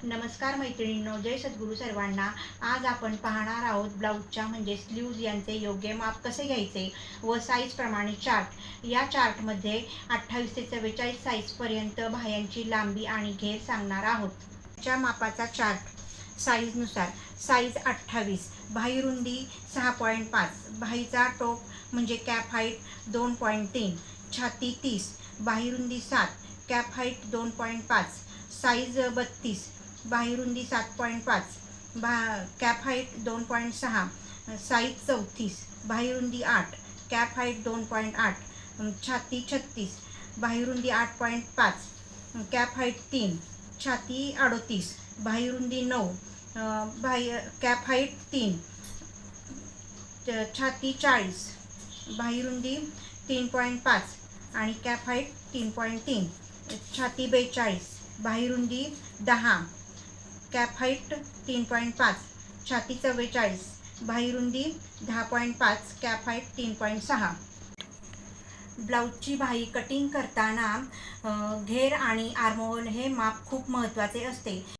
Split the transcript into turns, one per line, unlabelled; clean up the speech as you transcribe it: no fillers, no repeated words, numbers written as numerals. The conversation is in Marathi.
नमस्कार मैत्रिणींनो, जय सद्गुरू सर्वांना. आज आपण पाहणार आहोत ब्लाऊजच्या म्हणजे स्लीव्ज यांचे योग्य माप कसे घ्यायचे व साईजप्रमाणे चार्ट. या चार्टमध्ये 28 ते 44 साईजपर्यंत बाह्यांची लांबी आणि घेर सांगणार आहोत. च्या मापाचा चार्ट साईजनुसार. साईज 28, बाही रुंदी 6.5, बाहीचा टोप म्हणजे कॅप हाईट 2.3, छाती 30, बाही रुंदी 7, कॅप हाईट 2.5, साईज 32, बाही रुंदी 7.5, कॅप हाईट 2.6, साईज 34, बाही रुंदी 8, कॅप हाईट 2.8, छाती 36, बाही रुंदी 8.5, कॅप हाईट 3, छाती 38, बाही रुंदी 9, कॅप हाईट 3, छाती 40, बाही रुंदी 3.5 आणि कॅप हाईट 3.3, छाती 42, बाही रुंदी 10, कॅप हाईट 3.5, छाती 44, बाही रुंदी 10.5, कॅप हाईट 3.6. ब्लाऊजची बाही कटिंग करताना घेर आणि आर्महोल हे माप खूप महत्त्वाचे असते.